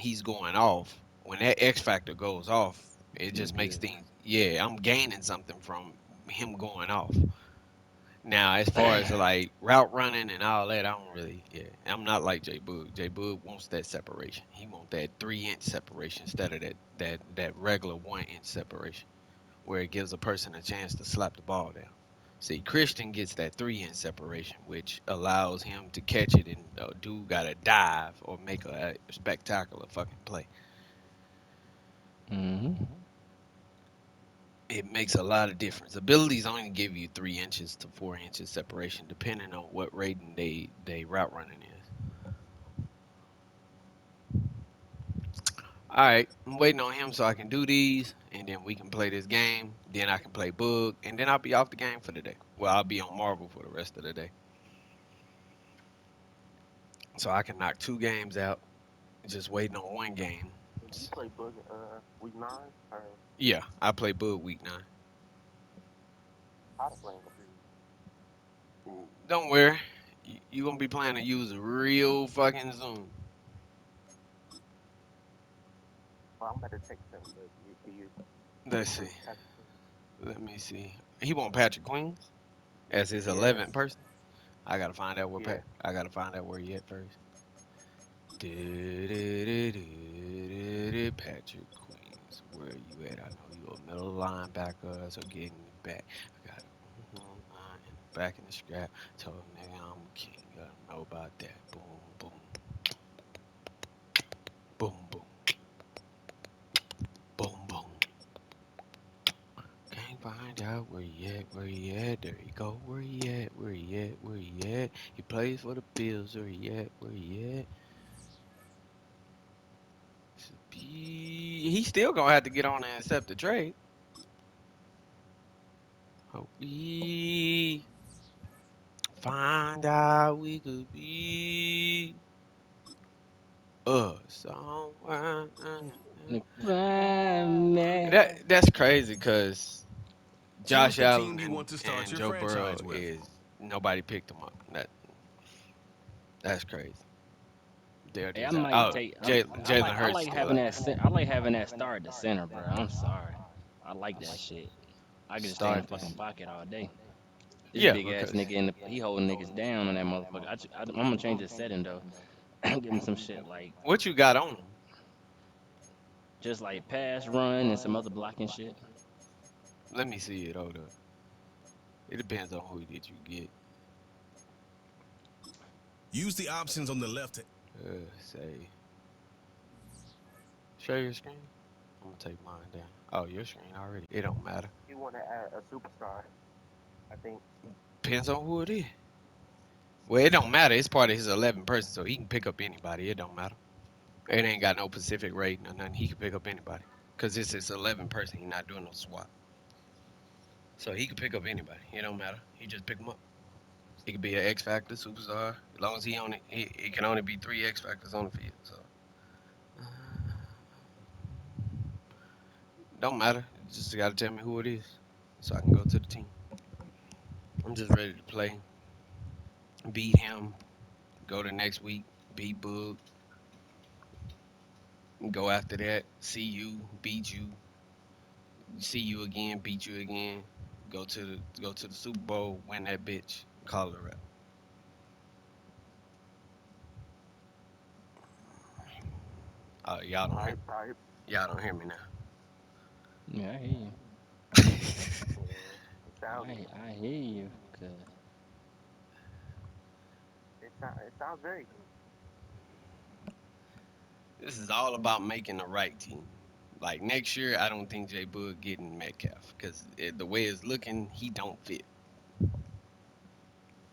he's going off, when that X factor goes off, it You just makes good. things. Yeah, I'm gaining something from him going off. Now, as far as like route running and all that, I don't really. Yeah, I'm not like J Boog. J Boog wants that separation. He wants that 3 inch separation instead of that regular 1 inch separation, where it gives a person a chance to slap the ball down. See, Christian gets that 3 inch separation, which allows him to catch it and dude got to dive or make a spectacular fucking play. Mm-hmm. It makes a lot of difference. Abilities only give you 3 inches to 4 inches separation, depending on what rating they route running is. All right, I'm waiting on him so I can do these, and then we can play this game. Then I can play Bug, and then I'll be off the game for the day. Well, I'll be on Marvel for the rest of the day, so I can knock 2 games out. Just waiting on one game. You play Bug week 9 or Yeah, I play Bug week 9. how to play in computer? Don't worry, you gonna be playing to use real fucking Zoom. Well, I'm about to text him, but you Let's see. Patrick Queen. Let me see. He want Patrick Queens as his Yeah, 11th person. I gotta find out where yeah. I gotta find out where he at first. Patrick Queens, where you at? I know you a middle linebacker, so getting it back. I got in the back in the scrap. Told him nigga I'm king. Gotta know about that. Boom, boom, boom, boom, boom, boom. Can't find out where he at, where he at. There he go. Where he at, where he at, where he at. He plays for the Bills. Where he at, where he at. He still gonna have to get on and accept the trade. Hope we find out we could be somewhere. The climate. That's crazy because Choose Josh the team Allen you want to start and your Joe Burrow franchise with. is nobody picked them up. That's crazy. They're Hey, I just might oh take. Jalen I Hurts like still having out that. there. I like having that star at the center, bro. I'm sorry. I like that shit. I can just stay in the Start fucking this. pocket all day. This Yeah, big ass because nigga in the he holding niggas down on that motherfucker. I'm gonna change the setting though. Give him some shit like what you got on him? just like pass run and some other blocking shit. Let me see it. Hold up. It depends on who did you get. Use the options on the left. Say, share your screen. I'm gonna take mine down. Oh, your screen already. It don't matter. You want to add a superstar? I think. Depends on who it is. Well, it don't matter. It's part of his 11 person, so he can pick up anybody. It don't matter. It ain't got no Pacific rating or nothing. He can pick up anybody. Because it's his 11 person. He's not doing no swap. So he can pick up anybody. It don't matter. He just pick them up. He could be an X Factor superstar. As long as he on it, he can only be 3 X Factors on the field. So don't matter. You just got to tell me who it is so I can go to the team. I'm just ready to play. Beat him. Go to next week. Beat Boog. Go after that. See you. Beat you. See you again. Beat you again. Go to the Super Bowl. Win that bitch. Call it a wrap. Oh, Type, type. y'all don't hear me now. Yeah, I hear you. Yeah, it sounds I hear you. Cause it sounds very good. This is all about making the right team. Like next year, I don't think Jay Boog getting Metcalf because the way it's looking, he don't fit.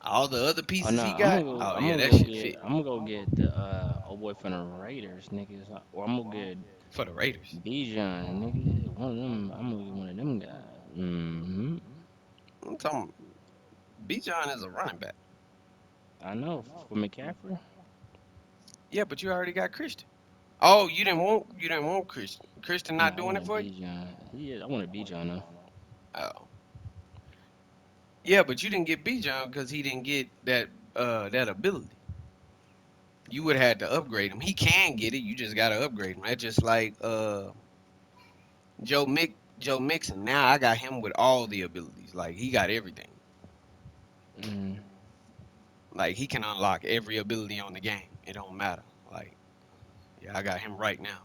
All the other oh pieces no, he got, oh yeah, that shit fit I'm gonna go get the old boy from the Raiders, niggas, or I'm gonna get for the Raiders. Bijan, nigga. One of them. I'm gonna get one of them guys. Mm-hmm. I'm talking. Bijan is a running back. I know for McCaffrey. Yeah, but you already got Christian. Oh, you didn't want Christian. Christian No, not I doing it wanted for you. Bijan. He is. I wanted Bijan though. Oh, yeah, but you didn't get Bijan because he didn't get that ability. You would have had to upgrade him. He can get it. You just gotta upgrade him. That's just like Joe Mixon. Now I got him with all the abilities. Like he got everything. Mm. Like he can unlock every ability on the game. It don't matter. Like yeah, I got him right now.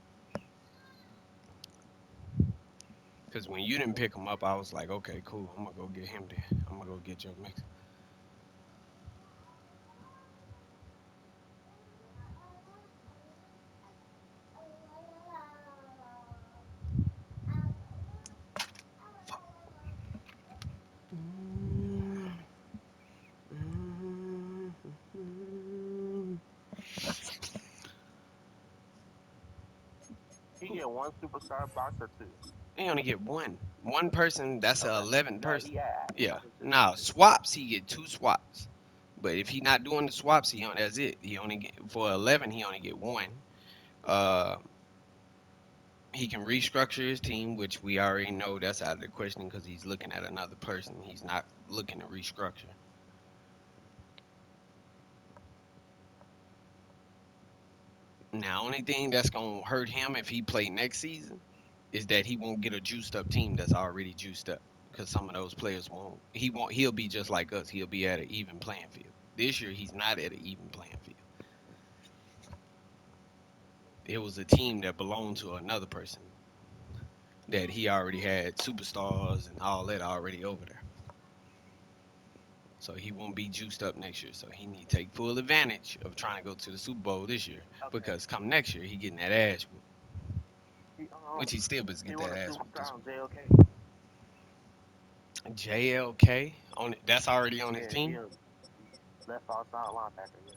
Cause when you didn't pick him up, I was like, okay, cool. I'm gonna go get him then. I'm gonna go get Joe Mixon. Mm, mm, mm. He get one superstar box or two. He only get one. One person. That's a Okay. 11 No, person. he had. Yeah. Just Now swaps, he get two swaps. But if he not doing the swaps, that's it. He only get for 11. He only get one. Uh, he can restructure his team, which we already know that's out of the question because he's looking at another person. He's not looking to restructure. Now, only thing that's gonna hurt him if he play next season is that he won't get a juiced up team that's already juiced up because some of those players won't. He won't. He'll be just like us. He'll be at an even playing field. This year, he's not at an even playing field. It was a team that belonged to another person that he already had superstars and all that already over there. So he won't be juiced up next year. So he need to take full advantage of trying to go to the Super Bowl this year okay. because come next year he getting that ass whooped, He which he still does he get want that a ass whooped this superstar on week. JOK. JLK on it. That's already on his Yeah, he team. a left outside linebacker. Yeah.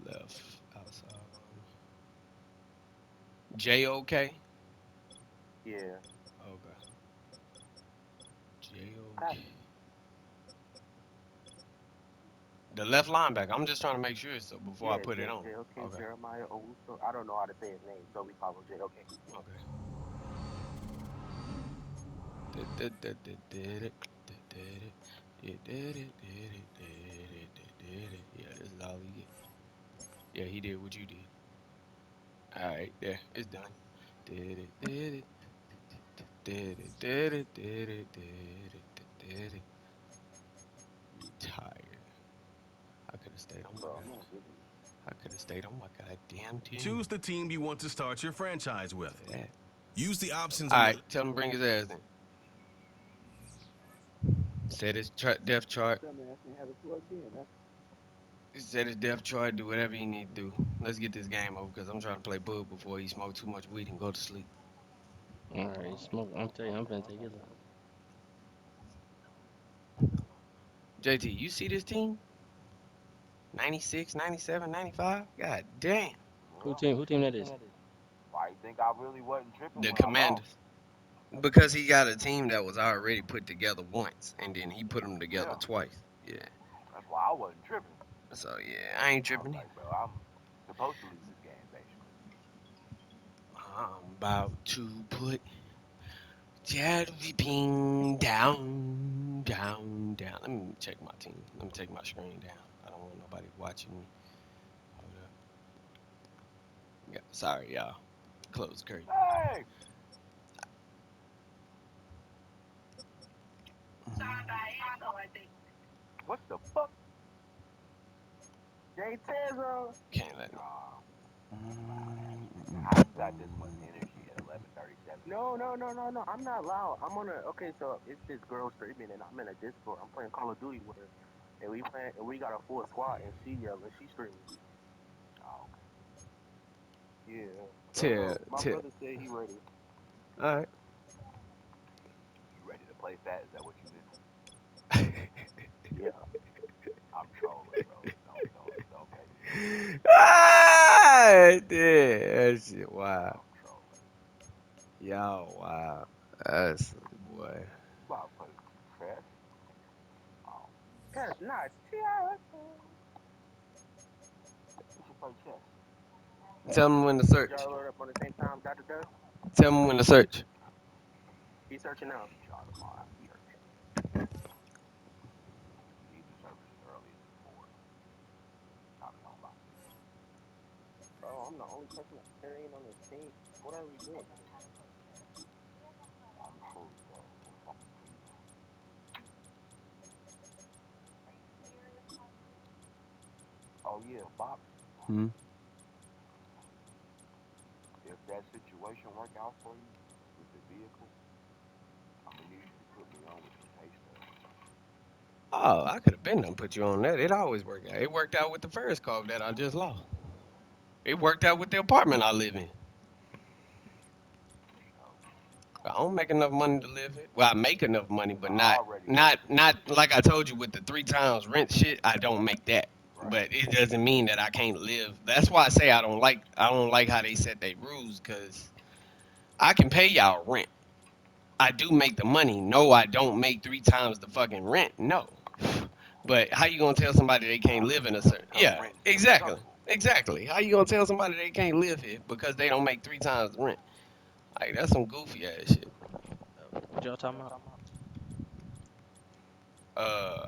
Left outside. JOK. Yeah. Okay. I, JOK. The left linebacker. I'm just trying to make sure so before I yeah, put it on. JOK Okay. Jeremiah Owusu. I don't know how to say his name, so we call him JOK. Okay. Yeah, this is all he get. Yeah, he did what you did. All right, there, it's done. Did it, did it, did it, did it, did it, did it, did it. Retired. I could have stayed on my Bro, god. man, I could have stayed on my goddamn team. Choose the team you want to start your franchise with. For that. Use the options All on right, the tell him to bring his ass in. Set his depth chart. Set his depth chart. Do whatever you need to do. Let's get this game over because I'm trying to play bug before he smoke too much weed and go to sleep. All right, smoke. I'm telling you, I'm gonna take his out. JT, you see this team? 96, 97, 95. God damn. Who well, team? Who team that is? why you think I really wasn't tripping The when I lost? Commanders. Because he got a team that was already put together once, and then he put them together Yeah, twice. Yeah. that's why I wasn't tripping. So yeah, I ain't I was tripping either. like, bro, I'm supposed to lose this game, basically. I'm about to put Ping down, down, down. Let me check my team. Let me take my screen down. I don't want nobody watching me. Hold up. Yeah, sorry, y'all. Close the curtain. Hey, what the fuck? Jay Tezo? Can't let no. Nah, I Mm. got this much energy at 11:37. No, no, no, no, no. I'm not loud. I'm on a. Okay, so it's this girl streaming, and I'm in a Discord. I'm playing Call of Duty with her, and we got a full squad, and she yelling, she streaming. Oh, okay. Yeah. Tell, My tell. brother said he ready. All right. You ready to play fat? Is that what you meant? Yeah. I'm trolling, bro. Don't pay me. Ah, yeah, that shit. Wow. I'm trolling. Y'all, wow. That's boy. About to play chess. Oh. Chess, nice. Chess. We should play chess. Tell me when to Did search. y'all load up on the same time, Dr. Doug? Tell me when to search. He's searching now. Y'all tomorrow. I'm searching. These are services early as 4. I'm the only person that's carrying on this team. What are we doing? Oh yeah, Bob. Hmm. If that situation work out for you with the vehicle, I'm gonna need you to put me on with some pay stubs. Oh, I could have been done put you on that. It always worked out. It worked out with the first car that I just lost. It worked out with the apartment I live in. I don't make enough money to live it. Well, I make enough money, but I not already know. not not like I told you with the 3 times rent shit. I don't make that. Right. But it doesn't mean that I can't live. That's why I say I don't like how they set their rules because I can pay y'all rent. I do make the money. No, I don't make 3 times the fucking rent. No. But how you gonna tell somebody they can't live in a certain? Because Yeah, rent is exactly, struggle. exactly. How you gonna tell somebody they can't live here because they don't make 3 times the rent? Like that's some goofy ass shit. What y'all talking about?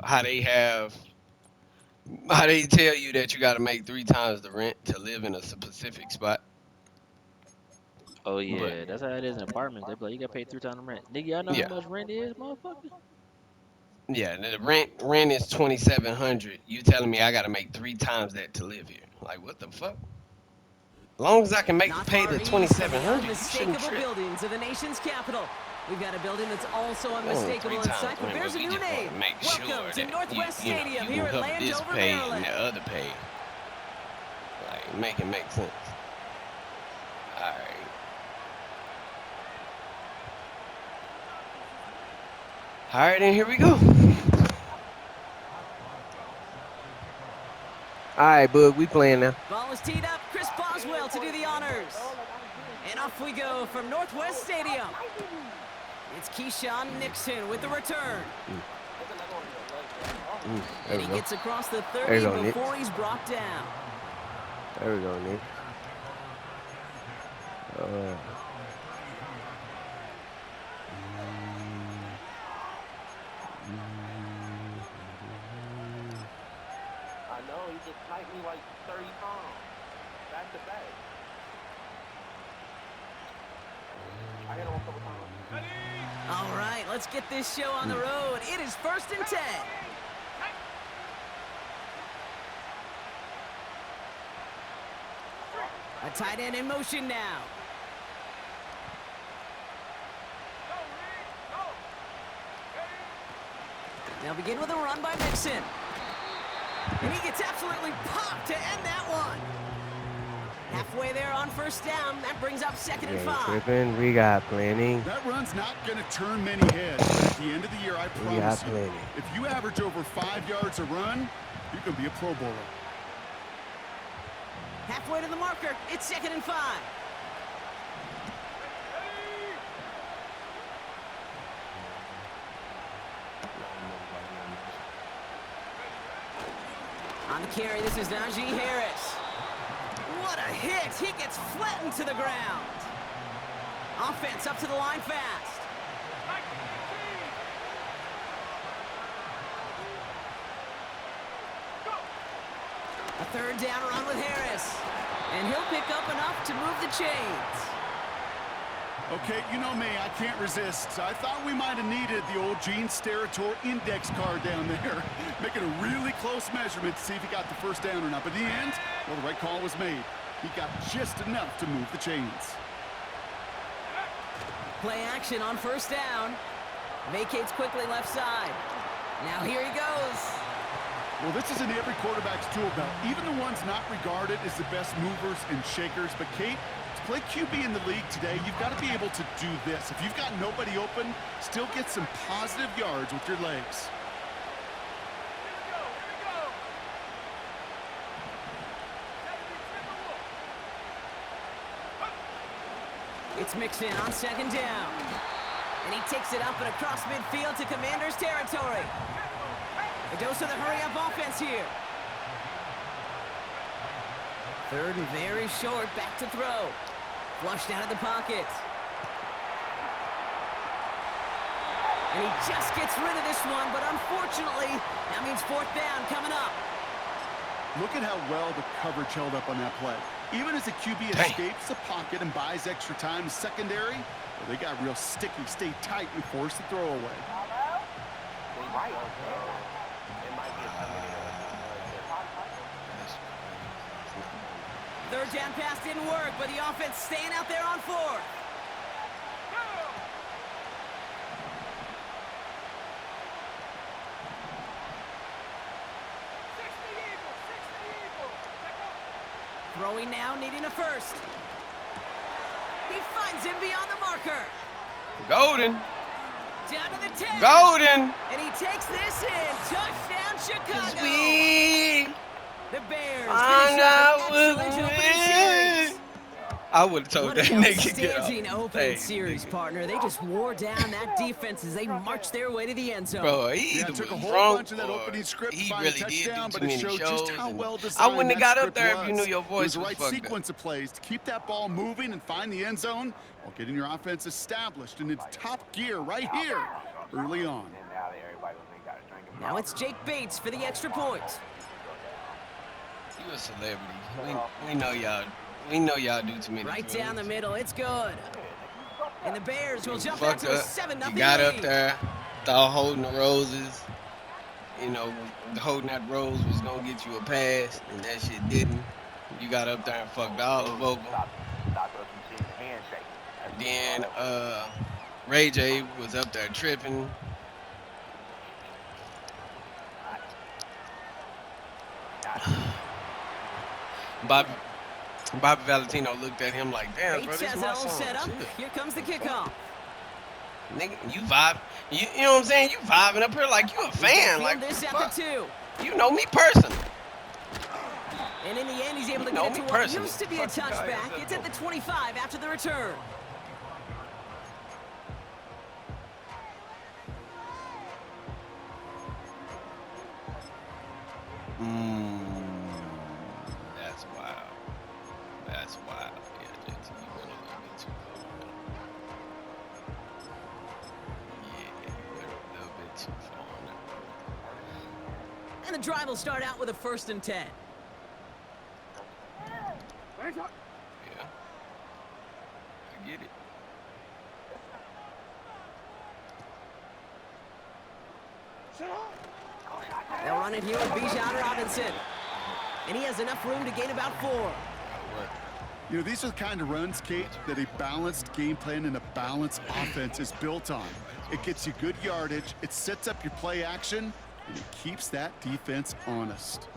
How they have, how they tell you that you got to make 3 times the rent to live in a specific spot. Oh But yeah, that's how it is in apartments. They be like, you gotta pay 3 times the rent. Nigga, y'all know how yeah, much rent is, motherfucker? yeah. The rent is 2,700. You telling me I got to make 3 times that to live here? Like what the fuck? Long as I can Not pay far the east of 2,700, the you shouldn't unmistakable trip. buildings of the nation's capital. We've got a building that's also Only unmistakable 3 times inside, but rent, bears but a we new just want name. to make Welcome sure to that Northwest you know Stadium you here can at cover this Landover, pay and Maryland. the other pay. Like make it make sense. All right. All right, then here we go. All right, bud, we playing now. Ball is teed up. Chris Boswell to do the honors. And off we go from Northwest Stadium. It's Keyshawn Nixon with the return. There And we he go. gets across the There 30 you go, Nick. before he's brought down. There we go, Nick. I know he just sniped me like 30 times back to back. I hit him a couple times. All right, let's get this show on the road. It is 1st and 10. A tight end in motion now. They'll begin with a run by Mixon. And he gets absolutely popped to end that one. Halfway there on 1st down. That brings up 2nd and 5. Tripping. We got plenty. That run's not going to turn many heads, but at the end of the year, I We got promise you, plenty. if you average over 5 yards a run, you can be a Pro Bowler. Halfway to the marker. It's 2nd and 5. On the carry, this is Najee Harris. What a hit! He gets flattened to the ground. Offense up to the line fast. A 3rd down run with Harris. And he'll pick up enough to move the chains. Okay, you know me, I can't resist. I thought we might have needed the old Gene Steratore index card down there, making a really close measurement to see if he got the 1st down or not. But in the end, well, the right call was made. He got just enough to move the chains. Play action on 1st down. Vacates quickly left side. Now here he goes. Well, this is in every quarterback's tool belt, even the ones not regarded as the best movers and shakers. But Kate, to play QB in the league today, you've got to be able to do this. If you've got nobody open, still get some positive yards with your legs. It's Mixon on 2nd down. And he takes it up and across midfield to Commanders territory. A dose of the hurry-up offense here. 3rd and very short, back to throw. Flushed out of the pocket. And he just gets rid of this one, but unfortunately, that means 4th down coming up. Look at how well the coverage held up on that play. Even as the QB escapes the pocket and buys extra time in secondary, well, they got real sticky, stay tight, and force the throw away. Right. It might be a Third down pass didn't work, but the offense staying out there on fourth. Throwing now, needing a first. He finds him beyond the marker. Golden. Down to the 10. Golden. And he takes this in. Touchdown, Chicago. We The Bears find finish out up an what excellent we opening series. I would have told What that an nigga get up. outstanding opening Hey, series, nigga. partner. They just wore down that defense as they marched their way to the end zone. Bro, he Yeah, either it took a was whole drunk bunch of that or opening script to he find really a did touchdown, do but too it many showed shows. just how and well I designed wouldn't have that got up script there if you was. knew your It voice was the was right fucked up. sequence of plays to keep that ball moving and find the end zone while getting your offense established in its top gear right here early on. Now it's Jake Bates for the extra point. You a celebrity. We know y'all. We know y'all do too many Right drugs. down the middle. It's good. And the Bears will jump out Fucked to a up. 7-0 You got up lead. there, thought holding the roses. You know, holding that rose was gonna get you a pass, and that shit didn't. You got up there and fucked all the vocal. Then Ray J was up there tripping. Bobby Valentino looked at him like, damn, bro, Bates this has is it my all song. set up. Shit. Here comes the kickoff. Nigga, you vibe. You know what I'm saying? You vibing up here like you a fan. Field Like, this fuck. at the 2. You know me personally. And in the end, he's able to You know get it me to what personally. used to be a Fuck you guys. touchback. It's at the 25 after the return. That's wild. That's wild. Yeah, JT, you went a little bit too far. Yeah, you went a little bit too far on that. And the drive will start out with a 1st and 10. Yeah. I get it. They'll run it here with Bijan Robinson. And he has enough room to gain about 4. That'll work. You know, these are the kind of runs, Kate, that a balanced game plan and a balanced offense is built on. It gets you good yardage, it sets up your play action, and it keeps that defense honest.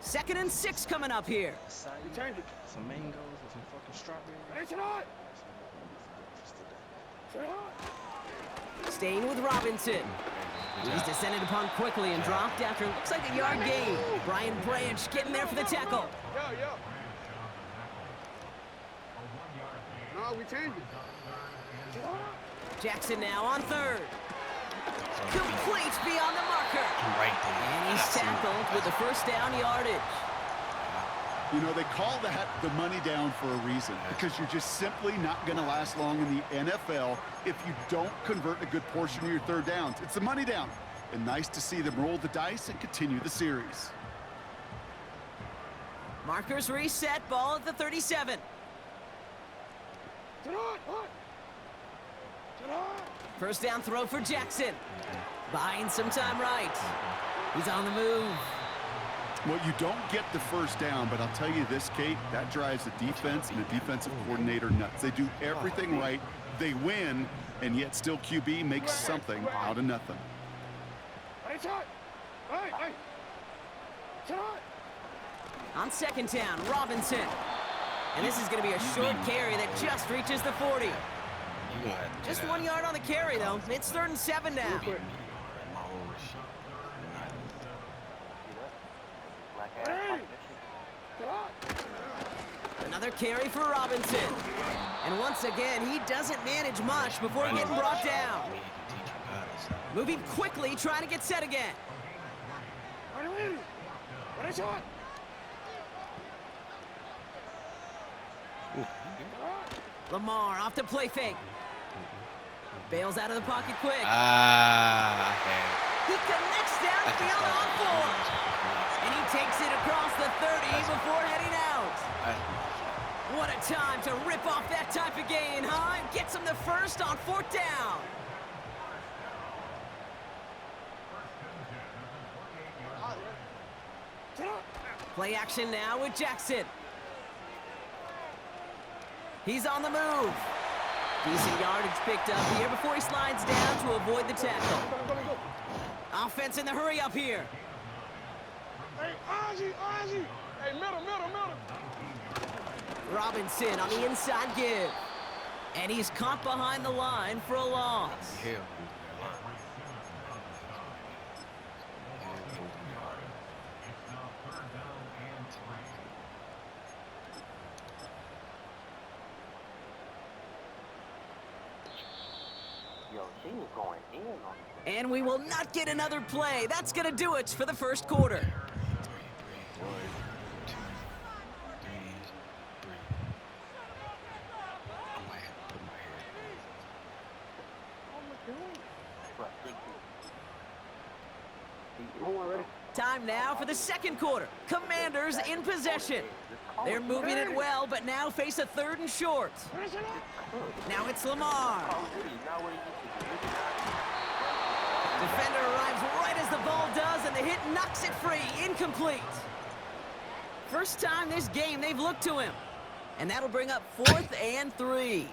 2nd and 6 coming up here. Some mangoes or some fucking strawberries. Staying with Robinson. He's descended upon quickly and dropped after it looks like a yard gain. Brian Branch getting there for the tackle. No, we changed it. Jackson now on 3rd. Complete beyond the marker. Right there. And he's tackled with the 1st down yardage. You know, they call that the money down for a reason, because you're just simply not going to last long in the NFL if you don't convert a good portion of your 3rd downs. It's the money down. And nice to see them roll the dice and continue the series. Markers reset, ball at the 37. First down throw for Jackson. Buying some time right. He's on the move. Well, you don't get the 1st down, but I'll tell you this, Kate, that drives the defense and the defensive coordinator nuts. They do everything right. They win, and yet still QB makes something out of nothing. On 2nd down, Robinson. And this is going to be a short carry that just reaches the 40. You gonna have to Just get 1 out. yard on the carry, though. It's 3rd and 7 now. My own shit. Another carry for Robinson. And once again, he doesn't manage much before getting brought down. We need to teach you how to stop. Moving quickly, trying to get set again. Lamar off to play fake. Bails out of the pocket quick. Ah, He connects down I to the just got on four. And he takes it across the 30 before heading out. What a time to rip off that type of gain, huh? And gets him the first on 4th down. Play action now with Jackson. He's on the move. Decent yardage picked up here before he slides down to avoid the tackle. Offense in the hurry up here. Hey, Angie. Hey, middle. Robinson on the inside give. And he's caught behind the line for a loss. Hell. Yo, she was going in on me. And we will not get another play. That's going to do it for the first quarter. Time now for the second quarter. Commanders in possession. They're moving it well, but now face a 3rd and short. Now it's Lamar. Defender arrives right as the ball does, and the hit knocks it free. Incomplete. First time this game they've looked to him. And that'll bring up 4th and 3.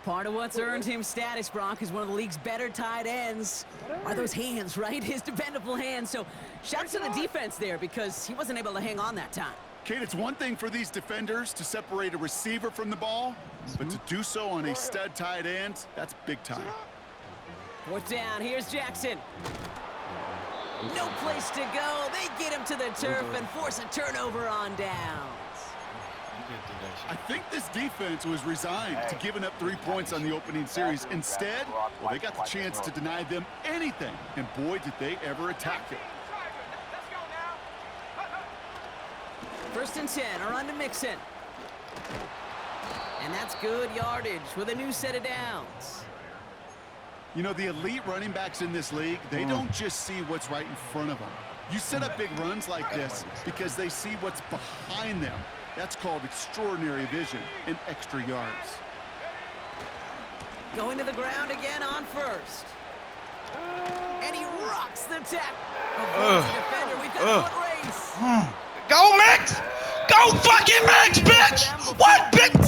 Part of what's earned him status, Brock, is one of the league's better tight ends. Are those hands, right? His dependable hands. So shouts to the defense there because he wasn't able to hang on that time. Kate, it's one thing for these defenders to separate a receiver from the ball, but to do so on a stud tight end, that's big time. 4th down, here's Jackson. No place to go. They get him to the turf and force a turnover on downs. I think this defense was resigned to giving up 3 points on the opening series. Instead, well, they got the chance to deny them anything, and boy, did they ever attack it. 1st and 10, are on to Mixon. And that's good yardage with a new set of downs. You know, the elite running backs in this league, they don't just see what's right in front of them. You set up big runs like this because they see what's behind them. That's called extraordinary vision and extra yards. Going to the ground again on 1st. And he rocks the tackle. Avoids the defender. We've got a foot race. Go, Max! Go fucking Max, bitch! What, bitch?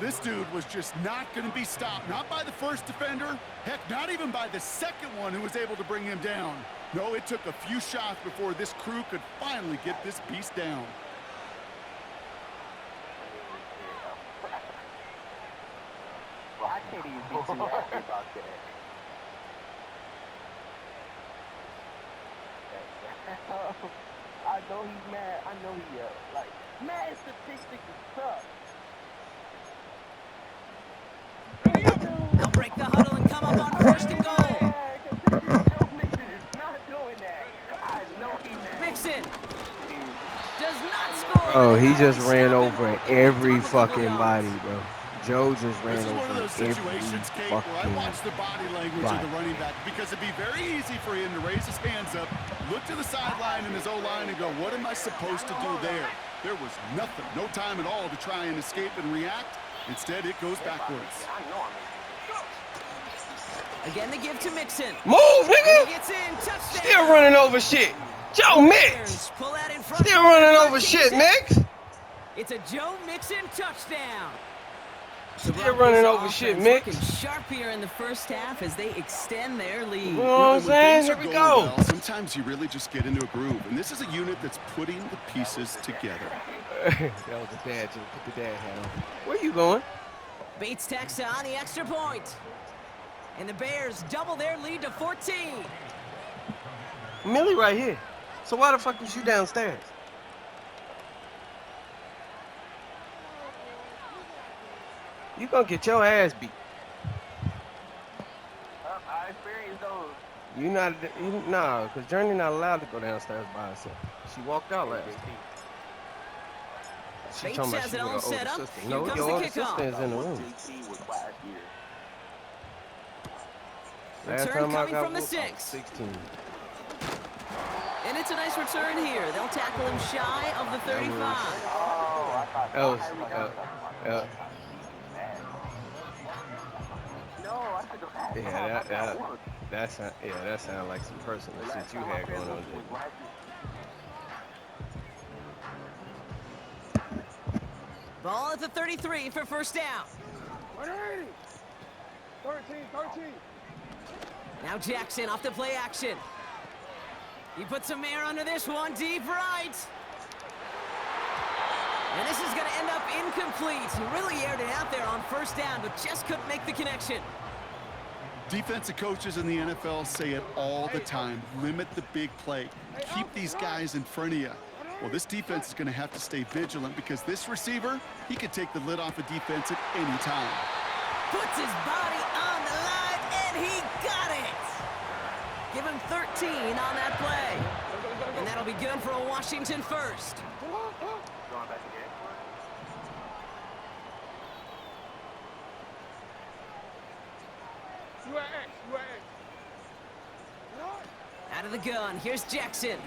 This dude was just not going to be stopped. Not by the first defender. Heck, not even by the second one who was able to bring him down. No, it took a few shots before this crew could finally get this beast down. Well, I can't even be too happy about that. I know he's mad. I know he like mad statistics is tough. They'll break the huddle and come up on 1st and goal. Mixon does not score. Oh, he just ran over every fucking body, bro. Joe just ran This is one of over those every situations, Kate, where I fucking watch the body language of the running back because it'd be very easy for him to raise his hands up, look to the sideline in his O-line and go, what am I supposed to do there? There was nothing, no time at all to try and escape and react. Instead, it goes backwards. Again, the give to Mixon. Move, nigga! He gets in, touchdown. Still running over shit. Joe Mix! Pull that in front. Still running over shit, Mix! It's a Joe Mixon touchdown. Still running over shit, Mix. Looking sharp here in the first half as they extend their lead. You know what I'm saying? Here we go. Well, sometimes you really just get into a groove, and this is a unit that's putting the pieces together. That was a dad joke. Put the dad hat on. Where you going? Bates tacks on the extra point. And the Bears double their lead to 14. Millie right here. So why the fuck was you downstairs? You gonna get your ass beat. I experienced those. Nah, because Journey not allowed to go downstairs by herself. She walked out last week. She Bates talking about has she it all with her set older up. sister. Here No, comes your the older kickoff. sister is in the room. JT was last year. Last Return time I coming got from the whooped, I was 6. 16. And it's a nice return here. They'll tackle him shy of the 35. That was, No, I should have. that sounded like some personal shit you had going on there. Ball at the 33 for first down. 180. 13. Now Jackson off the play action. He puts some air under this one, deep right. And this is going to end up incomplete. He really aired it out there on first down, but just couldn't make the connection. Defensive coaches in the NFL say it all the time. Limit the big play. Keep these guys in front of you. Well, this defense is going to have to stay vigilant because this receiver, he could take the lid off a defense at any time. Puts his body on the line, and he got it. Give him 13 on that play. And that'll be good for a Washington first. Going back again. You at X. Out of the gun, here's Jackson.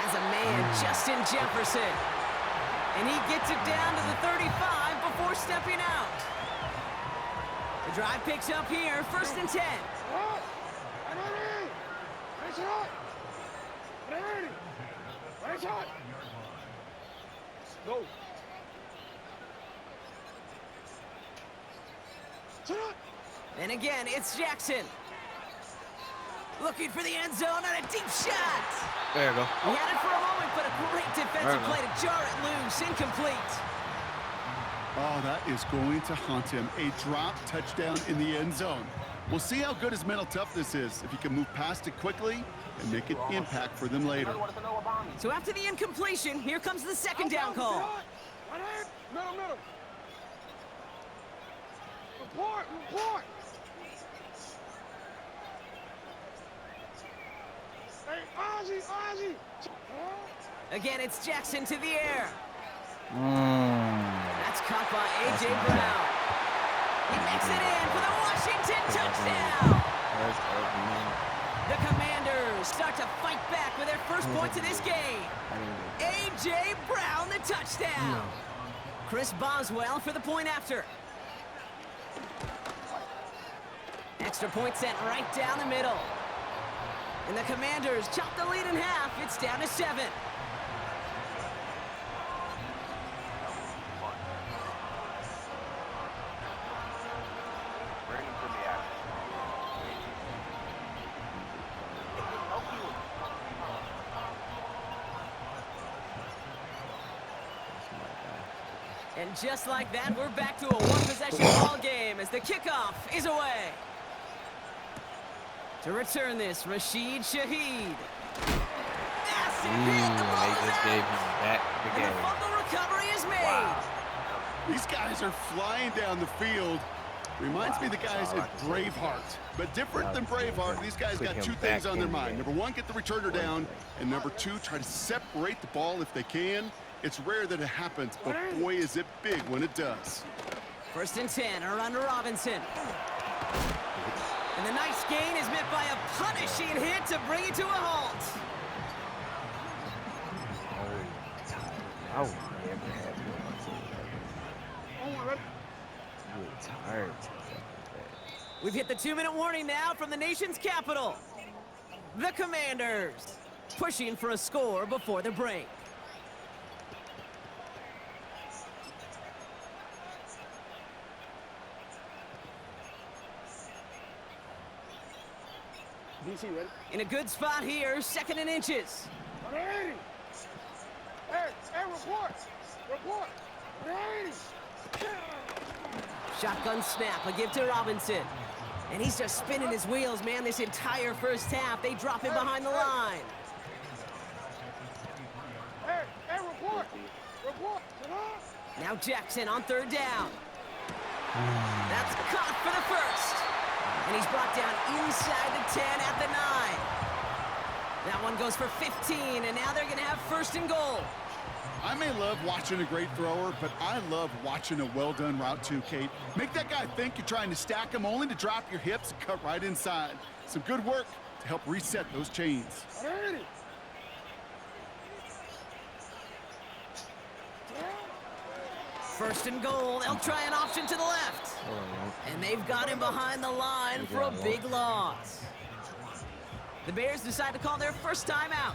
As a man, Justin Jefferson. And he gets it down to the 35 before stepping out. The drive picks up here, 1st and 10. Go. And again, it's Jackson. Looking for the end zone and a deep shot. There you go. He had it for a moment, but a great defensive play to jar it loose. Incomplete. Oh, that is going to haunt him. A drop touchdown in the end zone. We'll see how good his mental toughness is if he can move past it quickly and make an impact for them later. So after the incompletion, here comes the 2nd down call. Middle. Report. Hey, Ozzy. Again, it's Jackson to the air. That's caught by A.J. Brown. He makes it in for the Washington touchdown. The Commanders start to fight back with their first points of this game. A.J. Brown, the touchdown. Chris Boswell for the point after. Extra point sent right down the middle. And the Commanders chop the lead in half. It's down to 7. And just like that, we're back to a one-possession ball game as the kickoff is away. To return this, Rashid Shaheed. Massive hit. The ball They is just gave out. him back the And the game. fumble recovery is made. These guys are flying down the field. Reminds me of the guys at Braveheart. But different than Braveheart, these guys got two things on their mind. Number one, get the returner down. And number two, try to separate the ball if they can. It's rare that it happens, but boy, is it big when it does. 1st and 10, around to Robinson. And the nice gain is met by a punishing hit to bring it to a halt. I would never have one. I'm tired. We've hit the 2-minute warning now from the nation's capital. The Commanders pushing for a score before the break. DC ready? In a good spot here, 2nd and inches. 180. Hey, report. 180. Shotgun snap, a give to Robinson. And he's just spinning his wheels, man, this entire first half. They drop him behind the line. Hey, report. Now Jackson on 3rd down. That's caught for the first. And he's brought down inside the 10 at the 9. That one goes for 15, and now they're going to have 1st and goal. I may love watching a great thrower, but I love watching a well-done route too, Kate. Make that guy think you're trying to stack him only to drop your hips and cut right inside. Some good work to help reset those chains. Ready. First and goal. They'll try an option to the left. And they've got him behind the line for a big loss. The Bears decide to call their first timeout.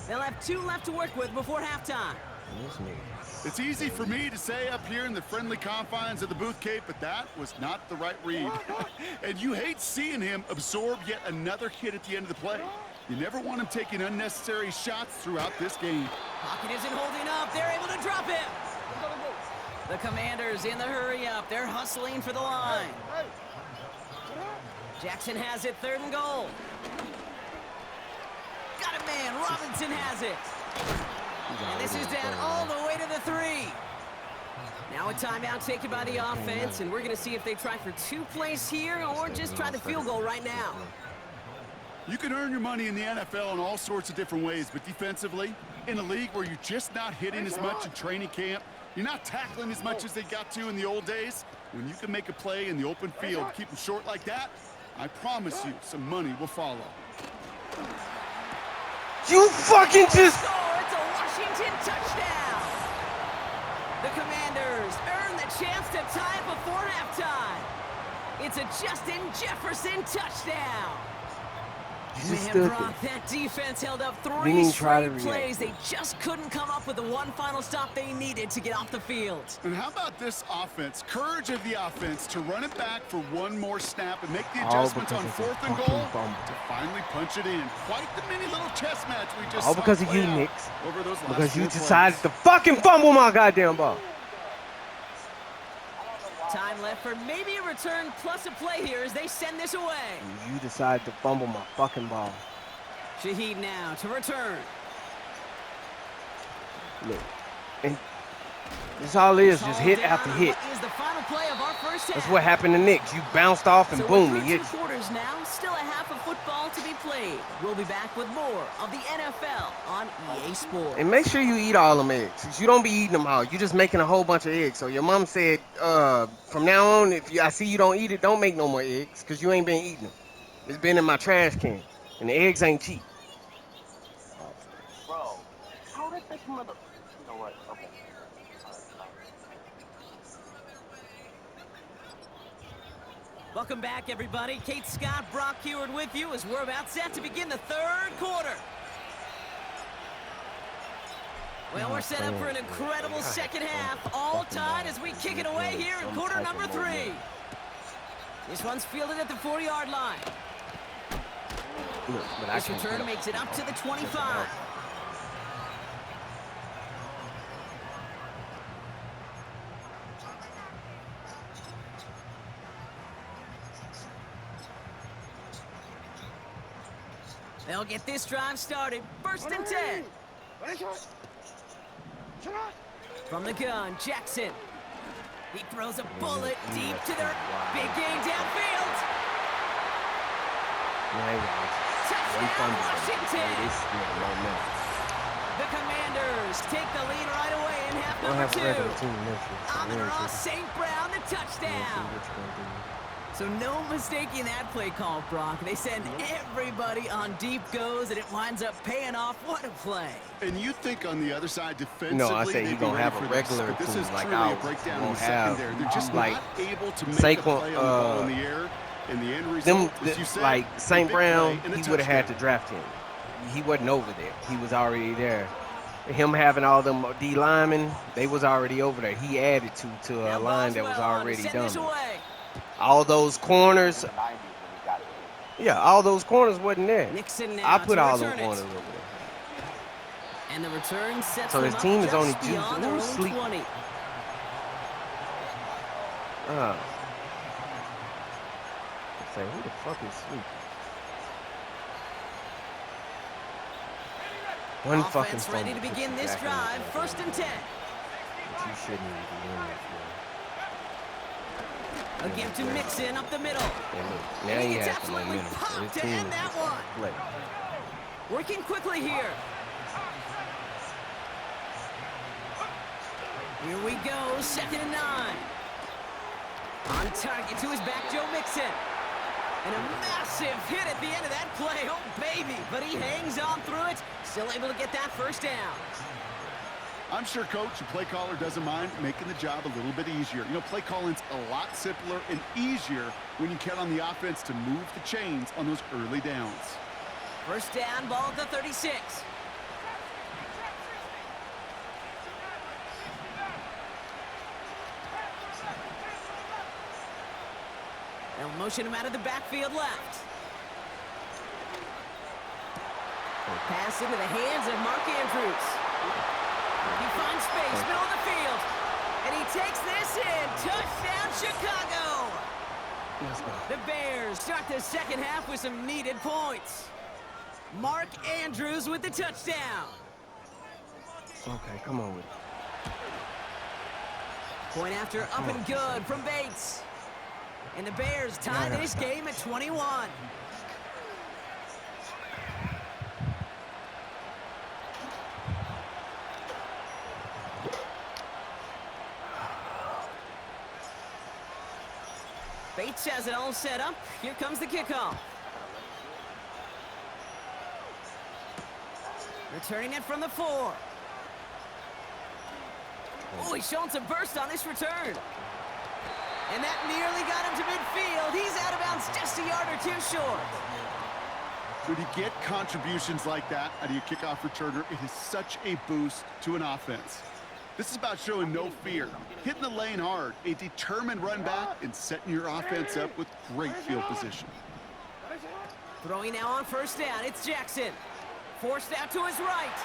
They'll have 2 left to work with before halftime. It's easy for me to say up here in the friendly confines of the booth, Kate, but that was not the right read. And you hate seeing him absorb yet another hit at the end of the play. You never want him taking unnecessary shots throughout this game. Pocket isn't holding up. They're able to drop him. The Commanders in the hurry up. They're hustling for the line. Jackson has it, 3rd and goal. Got it, man. Robinson has it. And this is down all the way to the 3. Now a timeout taken by the offense, and we're going to see if they try for 2 plays here or just try the field goal right now. You can earn your money in the NFL in all sorts of different ways, but defensively, in a league where you're just not hitting as much in training camp, you're not tackling as much as they got to in the old days, when you can make a play in the open field, keep them short like that, I promise you some money will follow. You fucking just... Score! It's a Washington touchdown! The Commanders earn the chance to tie it before halftime. It's a Justin Jefferson touchdown. Man, Brock, that defense held up 3 straight plays. They just couldn't come up with the one final stop they needed to get off the field. And how about this offense? Courage of the offense to run it back for 1 more snap and make the adjustments on 4th and goal to finally punch it in. Quite the mini little chess match we just saw. All because of you, Knicks. Over those last because you 4 decided plays. to fucking fumble my goddamn ball. Time left for maybe a return plus a play here as they send this away. You decided to fumble my fucking ball. Shaheed now to return. Look, and this all it is, just hit after hit. Is the final play of our first half. That's what happened to Knicks. You bounced off and So boom, we're he through hit 2 you. quarters now, still a half of football to be played. We'll be back with more of the NFL on EA Sports. And make sure you eat all them eggs. 'Cause you don't be eating them all. You just making a whole bunch of eggs. So your mom said, from now on, if I see you don't eat it, don't make no more eggs. Because you ain't been eating them. It's been in my trash can. And the eggs ain't cheap. Bro, how did this mother... You know what? Okay. Welcome back, everybody. Kate Scott, Brock Heward with you as we're about set to begin the 3rd quarter. Well, we're set up for an incredible second half, all tied as we kick it away here in quarter number 3. This one's fielded at the 40-yard line. This return makes it up to the 25. They'll get this drive started. 1st and 10. From the gun, Jackson. He throws a bullet deep to their big game downfield. Touchdown, Washington. The Commanders take the lead right away in half number 2. Amon-Ra St. Brown, the touchdown. So no mistaking that play call, Brock. They send everybody on deep goes, and it winds up paying off. What a play. And you think on the other side defensively, No, I say they'd he be gonna ready have for a this, regular but this team is like truly a ours. breakdown in Won't the have, secondary. They're just like, not able to make Saquon, a play on the ball in the air. And the end result, as you said, like a St. big Brown, play and a he would have had to touchdown. draft him. He wasn't over there. He was already there. Him having all them D linemen, they was already over there. He added to a line that was already done. All those corners, yeah, all those corners wasn't there. Nixon I now put to all them return it. corners over there. And the return sets So them his up team is just only beyond their own sleep. 20. Say, who the fuck is sleep? One fucking Offense ready to fumble begin puts this you back drive. in the 1st and 10. But you shouldn't even be in this A give to Mixon up the middle. now And he he gets has the absolutely momentum. So popped his to team end is that just one. play. Working quickly here. Here we go, 2nd and 9. On target to his back, Joe Mixon. And a massive hit at the end of that play. Oh, baby. But he hangs on through it. Still able to get that first down. I'm sure Coach, the play caller, doesn't mind making the job a little bit easier. You know, play calling's a lot simpler and easier when you count on the offense to move the chains on those early downs. First down, ball at the 36. They'll motion him out of the backfield left. Pass into the hands of Mark Andrews. He finds space, middle of the field. And he takes this in. Touchdown, Chicago! The Bears start the second half with some needed points. Mark Andrews with the touchdown. Okay, come on with it. Point after up and good from Bates. And the Bears tie this game at 21. Bates has it all set up. Here comes the kickoff. Returning it from the 4. Oh, he's showing some burst on this return. And that nearly got him to midfield. He's out of bounds just a yard or 2 short. When you get contributions like that out of your kickoff returner, it is such a boost to an offense. This is about showing no fear, hitting the lane hard, a determined run back, and setting your offense up with great field position. Throwing now on first down, it's Jackson. Forced out to his right.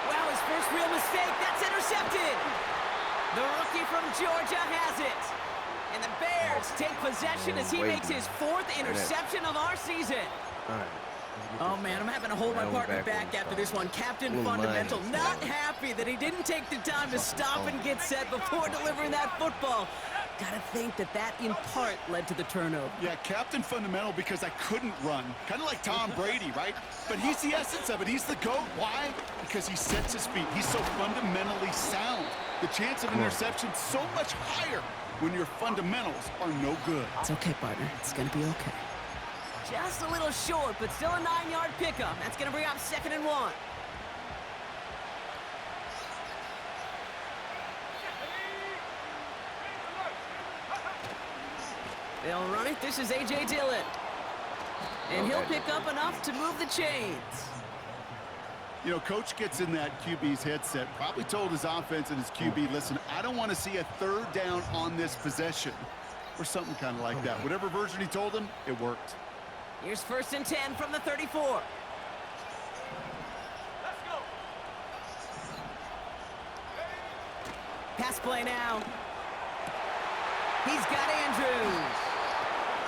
Wow, his first real mistake, that's intercepted. The rookie from Georgia has it. And the Bears take possession as he makes his 4th interception of our season. All right. Oh, man, I'm having to hold my partner back after this one. Captain Fundamental not happy that he didn't take the time to stop and get set before delivering that football. Gotta think that in part led to the turnover. Yeah, Captain Fundamental because I couldn't run. Kind of like Tom Brady, right? But he's the essence of it. He's the GOAT. Why? Because he sets his feet. He's so fundamentally sound. The chance of interception so much higher when your fundamentals are no good. It's okay, partner. It's gonna be okay. Just a little short, but still a 9-yard pickup. That's gonna bring up 2nd and 1. They'll run it. This is A.J. Dillon. And he'll pick up enough to move the chains. You know, Coach gets in that QB's headset, probably told his offense and his QB, listen, I don't want to see a 3rd down on this possession. Or something kind of like that. Whatever version he told him, it worked. Here's 1st and 10 from the 34. Let's go. Pass play now. He's got Andrews.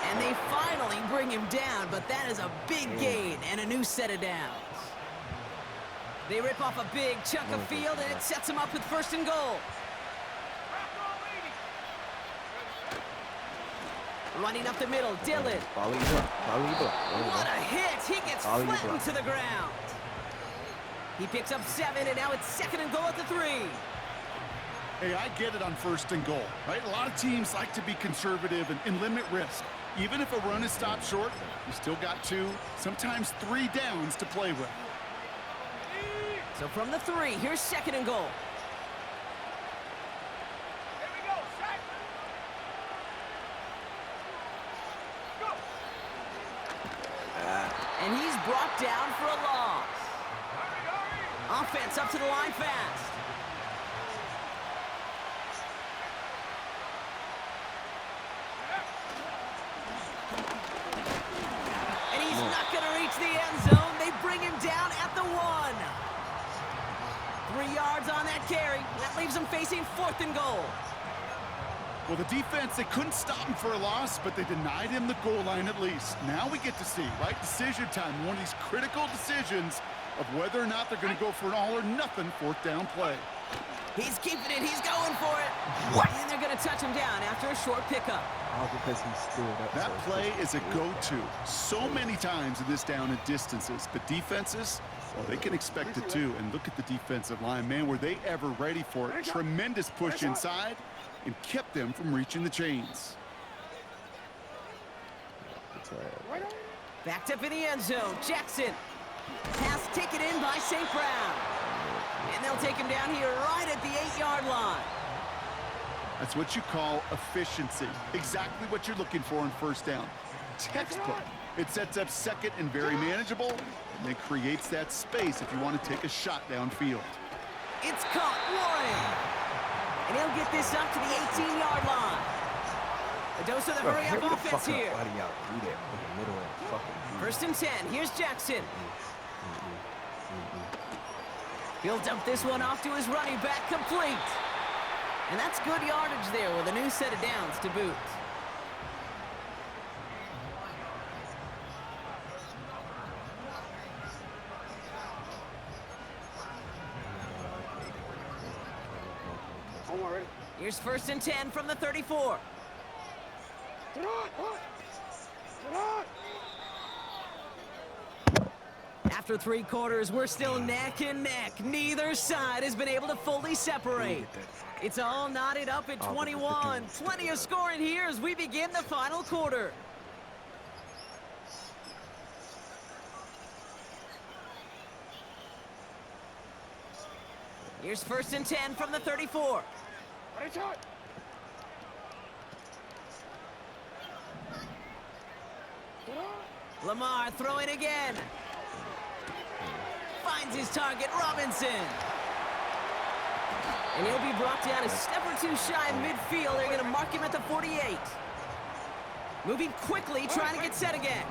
And they finally bring him down, but that is a big gain and a new set of downs. They rip off a big chunk of field, and it sets him up with 1st and goal. Running up the middle, Dillon. Follow you up. What a hit! He gets flattened to the ground. He picks up 7, and now it's 2nd and goal at the 3. Hey, I get it on 1st and goal, right? A lot of teams like to be conservative and limit risk. Even if a run is stopped short, you still got 2, sometimes 3 downs to play with. So from the 3, here's 2nd and goal. Here we go, Shaq. Go. And he's brought down for a loss. Offense up to the line fast. And he's not going to reach the end zone. They bring him down at the 1. 3 yards on that carry. That leaves him facing 4th and goal. Well, the defense, they couldn't stop him for a loss, but they denied him the goal line at least. Now we get to see, right? Decision time, one of these critical decisions of whether or not they're going to go for an all-or-nothing 4th down play. He's keeping it. He's going for it. And they're going to touch him down after a short pickup. All because he stood up. That play is a go-to so many times in this down and distances, but defenses, Well, they can expect it too. And look at the defensive line, man. Were they ever ready for it? Tremendous push inside and kept them from reaching the chains. Backed up in the end zone. Jackson. Pass taken in by St. Brown. And they'll take him down here right at the 8-yard line. That's what you call efficiency. Exactly what you're looking for in first down. Textbook. It sets up second and very manageable, and it creates that space if you want to take a shot downfield. It's caught. Warren. And he'll get this up to the 18-yard line. A dose of the hurry-up offense here. Why do y'all do that in the middle of the fucking field? First and 10. Here's Jackson. He'll dump this one off to his running back, complete. And that's good yardage there with a new set of downs to boot. Here's first and 10 from the 34. After 3 quarters, we're still neck and neck. Neither side has been able to fully separate. It's all knotted up at 21. Plenty of scoring here as we begin the final quarter. Here's first and 10 from the 34. Lamar throwing again. Finds his target, Robinson. And he'll be brought down a step or two shy of midfield. They're going to mark him at the 48. Moving quickly, trying to get set again.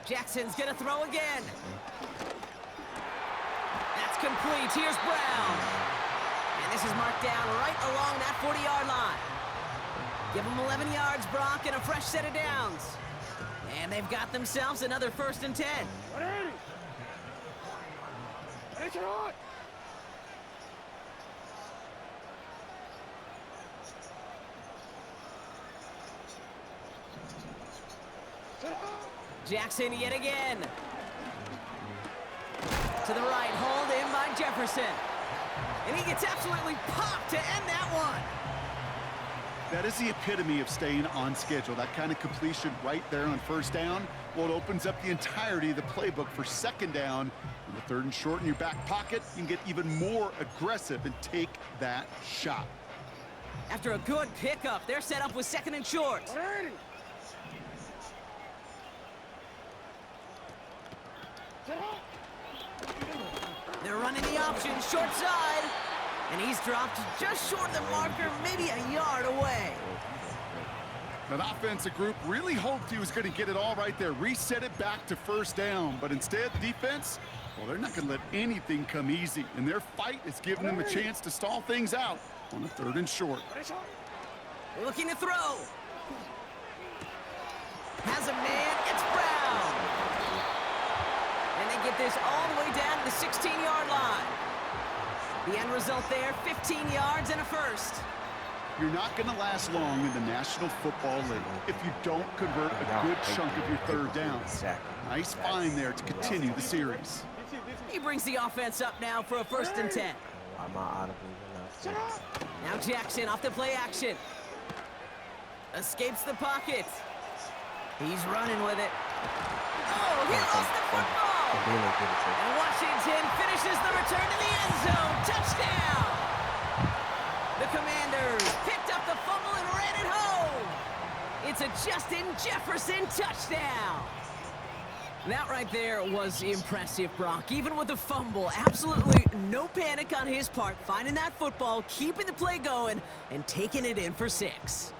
Jackson's going to throw again. That's complete. Here's Brown. And this is marked down right along that 40-yard line. Give them 11 yards, Brock, and a fresh set of downs. And they've got themselves another first and 10. Jackson yet again. To the right, hauled in by Jefferson. And he gets absolutely popped to end that one. That is the epitome of staying on schedule. That kind of completion right there on first down. Well, it opens up the entirety of the playbook for second down. In the third and short in your back pocket, you can get even more aggressive and take that shot. After a good pickup, they're set up with second and short. They're running the option, short side. And he's dropped just short of the marker, maybe a yard away. That offensive group really hoped he was going to get it all right there, reset it back to first down. But instead, the defense, well, they're not going to let anything come easy. And their fight is giving them a chance to stall things out on a third and short. Looking to throw. Has a man, it's Brown. And they get this all the way down to the 16-yard line. The end result there, 15 yards and a first. You're not going to last long in the National Football League if you don't convert a good chunk of your third down. Nice find there to continue the series. He brings the offense up now for a first and 10. Now Jackson off the play action. Escapes the pocket. He's running with it. Oh, he lost the football! And Washington finishes the return to the end zone. Touchdown! The Commanders picked up the fumble and ran it home. It's a Justin Jefferson touchdown. That right there was impressive, Brock. Even with the fumble, absolutely no panic on his part. Finding that football, keeping the play going, and taking it in for 6.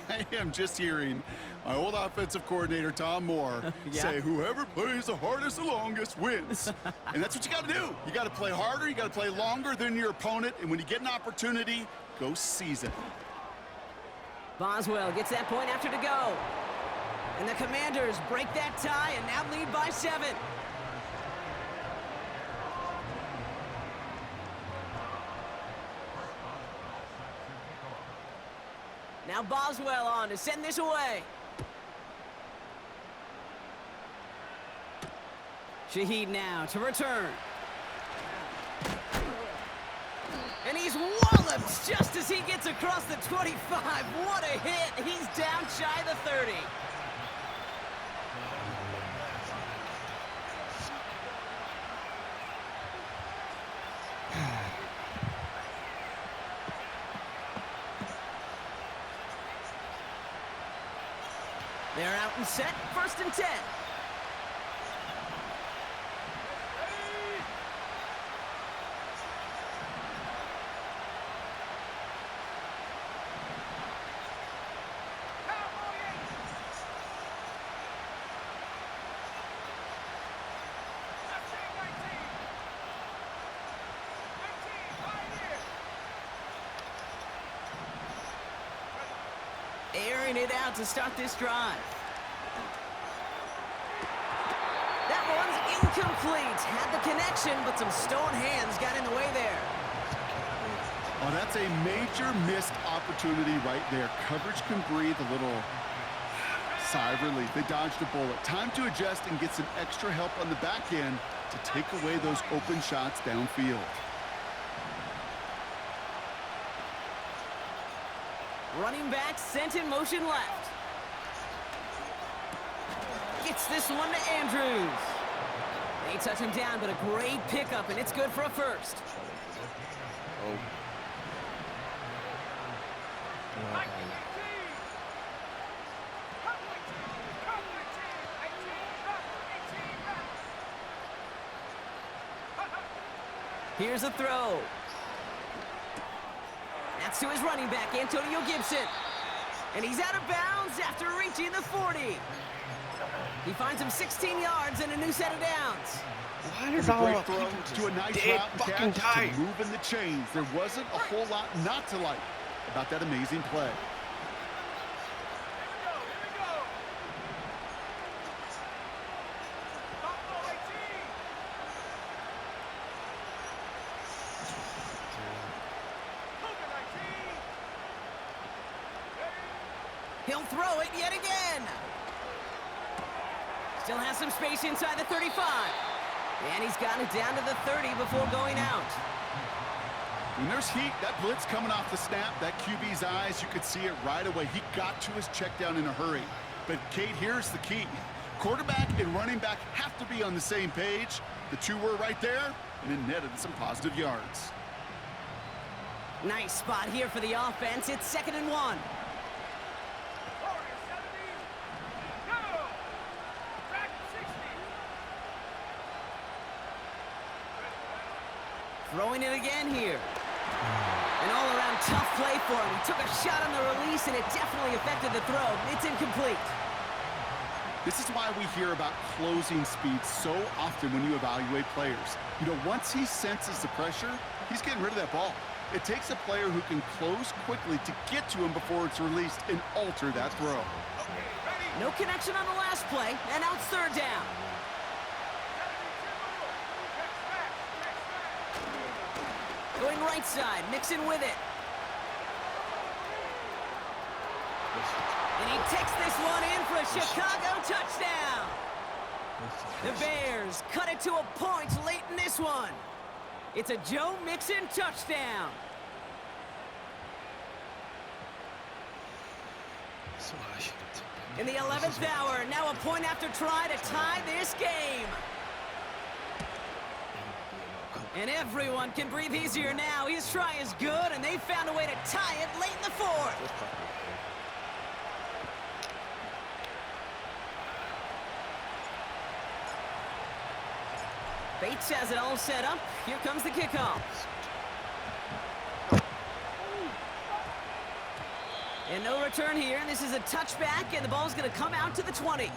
I am just hearing my old offensive coordinator, Tom Moore, say whoever plays the hardest the longest wins. And that's what you got to do. You got to play harder. You got to play longer than your opponent. And when you get an opportunity, go seize it. Boswell gets that point after to go. And the Commanders break that tie and now lead by 7. Now Boswell on to send this away. Shaheed now to return. And he's walloped just as he gets across the 25. What a hit. He's down shy of the 30. They're out and set, 1st and 10. Airing it out to start this drive. That one's incomplete. Had the connection, but some stone hands got in the way there. Oh, that's a major missed opportunity right there. Coverage can breathe a little sigh of relief. They dodged a bullet. Time to adjust and get some extra help on the back end to take away those open shots downfield. Running back sent in motion left. Gets this one to Andrews. They touch him down, but a great pickup, and it's good for a first. Oh. Here's a throw. That's to his running back, Antonio Gibson. And he's out of bounds after reaching the 40. He finds him 16 yards and a new set of downs. Why does A all great throw to a nice dead route and fucking catch tired? to move in the chains. There wasn't a whole lot not to like about that amazing play. He'll throw it yet again. Still has some space inside the 35. And he's got it down to the 30 before going out. When there's heat, that blitz coming off the snap, that QB's eyes, you could see it right away. He got to his check down in a hurry. But Kate, here's the key. Quarterback and running back have to be on the same page. The two were right there, and it netted some positive yards. Nice spot here for the offense. It's 2nd and 1. Throwing it again here. An all-around tough play for him. He took a shot on the release, and it definitely affected the throw. It's incomplete. This is why we hear about closing speed so often when you evaluate players. You know, once he senses the pressure, he's getting rid of that ball. It takes a player who can close quickly to get to him before it's released and alter that throw. No connection on the last play, and now it's 3rd down. Going right side, Mixon with it. And he takes this one in for a Chicago touchdown. The Bears cut it to a point late in this one. It's a Joe Mixon touchdown. In the 11th hour, now a point after try to tie this game. And everyone can breathe easier now. His try is good, and they found a way to tie it late in the 4th. Bates has it all set up. Here comes the kickoff. And no return here. This is a touchback, and the ball's going to come out to the 20.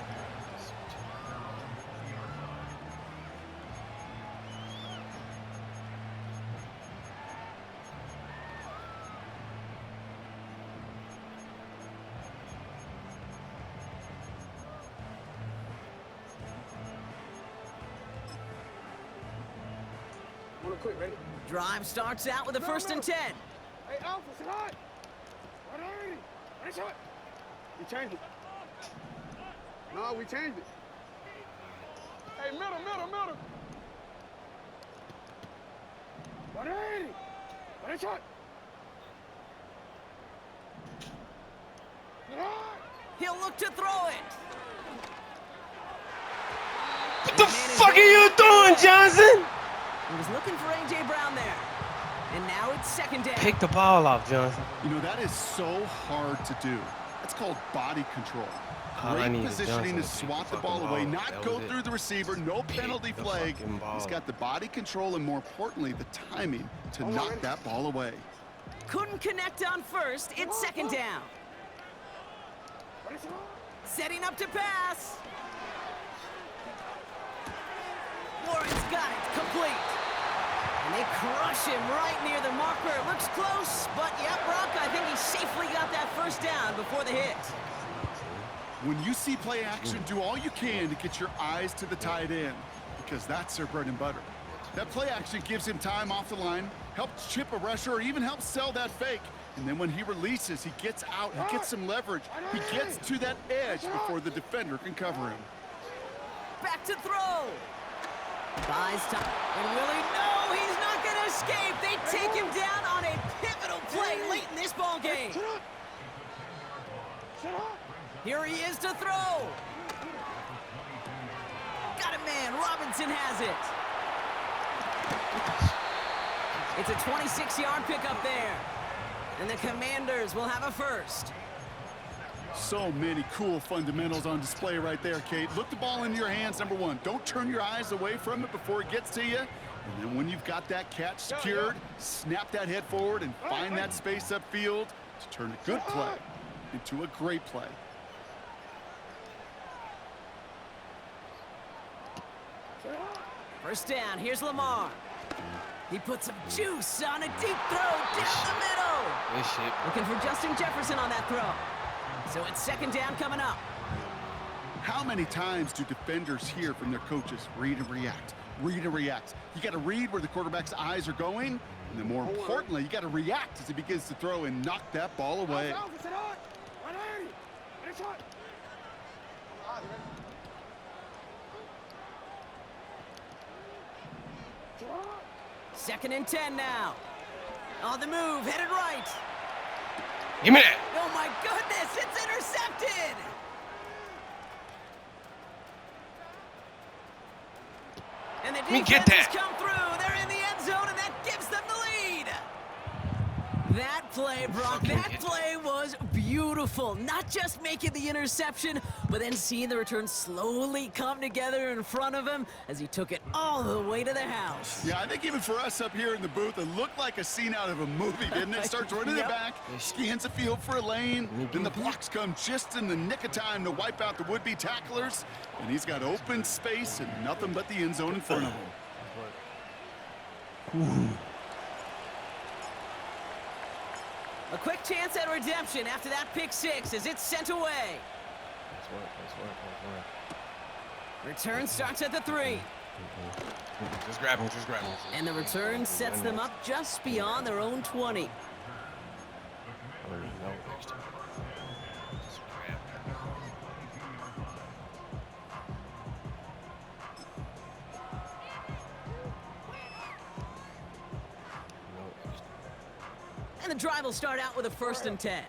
Quick, ready? Drive starts out with a 1st and 10. Hey, Alpha, sit hot. Right already. Nice shot. We changed it. No, we changed it. Hey, middle. 180. Nice shot. He'll look to throw it. What the fuck are you doing, Johnson? He was looking for A.J. Brown there. And now it's second down. Pick the ball off, Johnson. You know, that is so hard to do. That's called body control. All I need Great is positioning to Johnson to swat the pick the ball fucking away, ball. not That go was it. through the receiver, no penalty the flag. fucking ball. He's got the body control and, more importantly, the timing to knock that ball away. Couldn't connect on first. It's second down. Setting up to pass. Warren's got it. Complete. And they crush him right near the marker. Looks close, but yeah, Brock, I think he safely got that first down before the hit. When you see play action, do all you can to get your eyes to the tight end, because that's their bread and butter. That play action gives him time off the line, helps chip a rusher, or even helps sell that fake. And then when he releases, he gets out, he gets some leverage. He gets to that edge before the defender can cover him. Back to throw. Buys time. And Willie, no, he's not going to escape. They take him down on a pivotal play late in this ball game. Here he is to throw. Got it, man. Robinson has it. It's a 26-yard pickup there. And the Commanders will have a first. So many cool fundamentals on display right there, Kate. Look the ball into your hands, number one. Don't turn your eyes away from it before it gets to you. And then when you've got that catch secured, snap that head forward and find that space upfield to turn a good play into a great play. First down, here's Lamar. He puts some juice on a deep throw down the middle. Good shit. Looking for Justin Jefferson on that throw. So it's second down coming up. How many times do defenders hear from their coaches, read and react, read and react? You got to read where the quarterback's eyes are going, and then more importantly, you got to react as he begins to throw and knock that ball away. Second and 10 now. On the move, headed right. Give me that. Oh my goodness, it's intercepted. And the me defense get has that. come through. They're in the end zone, and that gives them the lead. That play, Brock, that play was beautiful. Not just making the interception, but then seeing the return slowly come together in front of him as he took it all the way to the house. Yeah, I think even for us up here in the booth, it looked like a scene out of a movie, didn't it? Starts running it back, scans the field for a lane, then the blocks come just in the nick of time to wipe out the would-be tacklers, and he's got open space and nothing but the end zone in front of him. A quick chance at redemption after that pick six as it's sent away. Nice work. Return starts at the 3. Just grab him. And the return sets them up just beyond their own 20. And the drive will start out with a 1st and 10.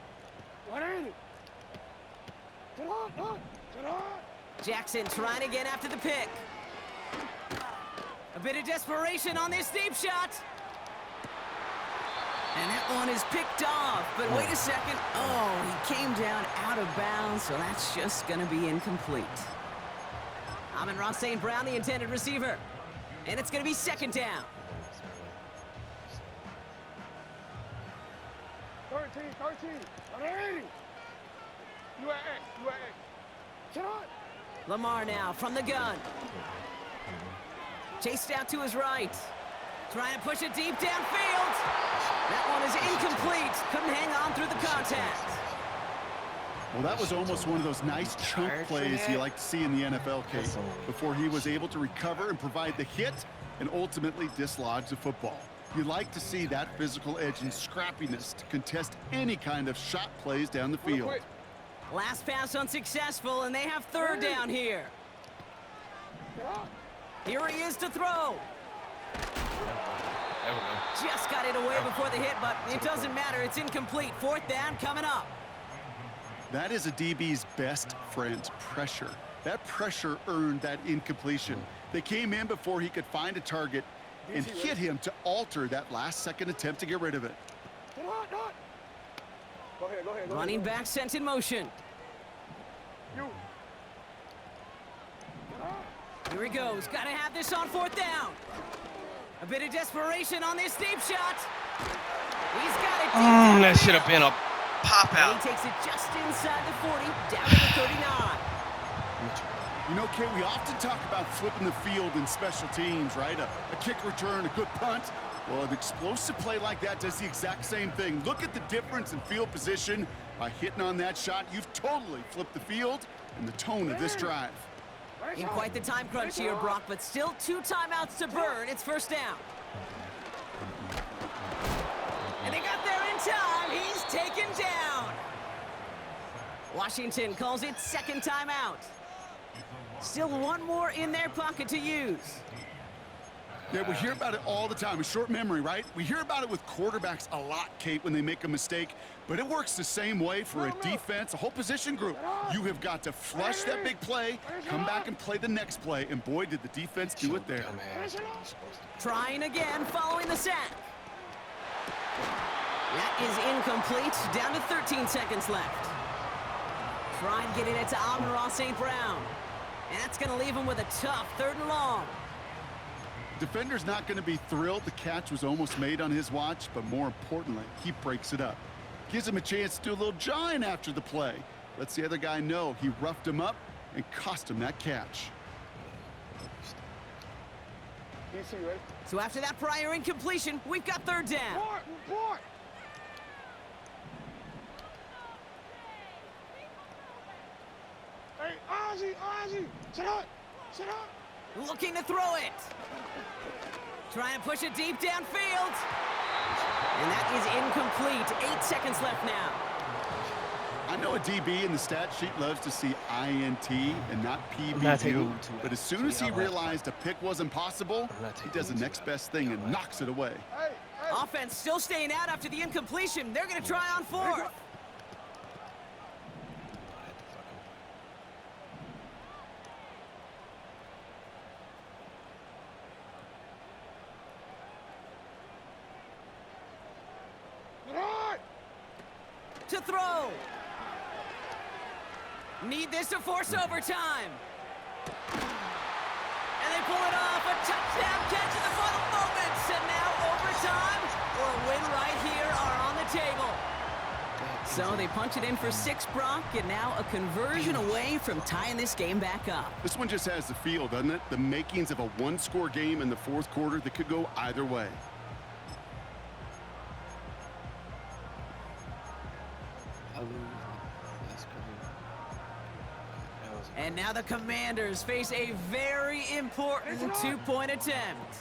Jackson trying again after the pick. A bit of desperation on this deep shot. And that one is picked off. But wait a second. Oh, he came down out of bounds, so that's just going to be incomplete. Amon-Ra St. Brown, the intended receiver. And it's going to be second down. 13. UAA. Lamar now from the gun. Chased out to his right. Trying to push it deep downfield. That one is incomplete. Couldn't hang on through the contact. Well, that was almost one of those nice chunk plays you like to see in the NFL, Kate, before he was able to recover and provide the hit and ultimately dislodge the football. You like to see that physical edge and scrappiness to contest any kind of shot plays down the field. Last pass unsuccessful, and they have third down here. Here he is to throw. There we go. Just got it away before the hit, but it doesn't matter. It's incomplete. Fourth down coming up. That is a DB's best friend, pressure. That pressure earned that incompletion. They came in before he could find a target and hit him to alter that last-second attempt to get rid of it. Go ahead. Running back sent in motion. Here he goes. Got to have this on fourth down. A bit of desperation on this deep shot. He's got it deep. That should have been a pop And out. he takes it just inside the 40, down to the 39. You know, Kate, we often talk about flipping the field in special teams, right? A kick return, a good punt. Well, an explosive play like that does the exact same thing. Look at the difference in field position. By hitting on that shot, you've totally flipped the field and the tone of this drive. In quite the time crunch here, Brock, but still 2 timeouts to burn. It's first down. And they got there in time. He's taken down. Washington calls it second timeout. Still one more in their pocket to use. Yeah, we hear about it all the time. A short memory, right? We hear about it with quarterbacks a lot, Kate, when they make a mistake. But it works the same way for a defense, a whole position group. You have got to flush that big play, come back and play the next play. And boy, did the defense do it there. Trying again following the sack. That is incomplete. Down to 13 seconds left. Tried getting it to Amon-Ra St. Brown. And that's going to leave him with a tough 3rd and long. Defender's not going to be thrilled the catch was almost made on his watch, but more importantly, he breaks it up. Gives him a chance to do a little jawing after the play. Lets the other guy know he roughed him up and cost him that catch. So after that prior incompletion, we've got 3rd down. Report. Hey, Ozzy, sit up. Looking to throw it. Trying to push it deep downfield. And that is incomplete. 8 seconds left now. I know a DB in the stat sheet loves to see INT and not PBU, but as soon as he realized a pick wasn't possible, he does the next best thing and knocks it away. Offense still staying out after the incompletion. They're going to try on 4th. To throw. Need this to force overtime. And they pull it off. A touchdown catch in the final moments. And now overtime or a win right here are on the table. So they punch it in for 6, Brock, and now a conversion away from tying this game back up. This one just has the feel, doesn't it? The makings of a one-score game in the 4th quarter that could go either way. And now the Commanders face a very important 2-point attempt.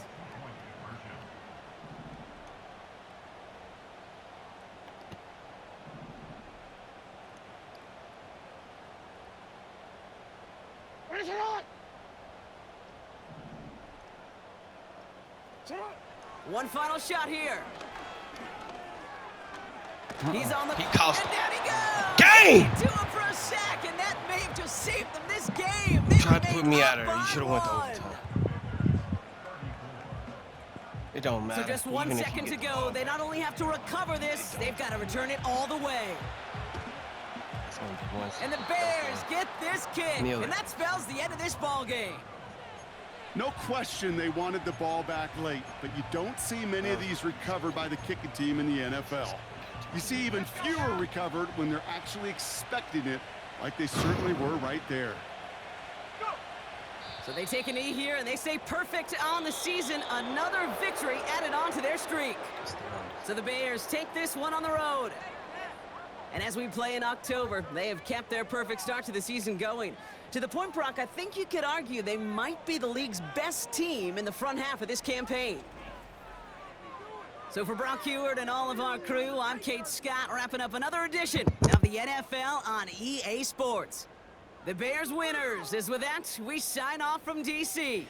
One final shot here. He's on the... He cost and down he goes! Game! To him for a sack, and that may have just saved them this game. They Tried to put remain me up out of there. You by should have went to 1. overtime. It don't matter. So just 1 Even if you second to get the go. ball They not only have to recover this, they've got to return it all the way. It's only 1 second. And the Bears get this kick, Neil. and that spells the end of this ball game. No question they wanted the ball back late, but you don't see many of these recovered by the kicking team in the NFL. You see even fewer recovered when they're actually expecting it, like they certainly were right there. So they take a knee here, and they stay perfect on the season. Another victory added on to their streak. So the Bears take this one on the road. And as we play in October, they have kept their perfect start to the season going. To the point, Brock, I think you could argue they might be the league's best team in the front half of this campaign. So for Brock Heward and all of our crew, I'm Kate Scott, wrapping up another edition of the NFL on EA Sports. The Bears winners, as with that, we sign off from D.C.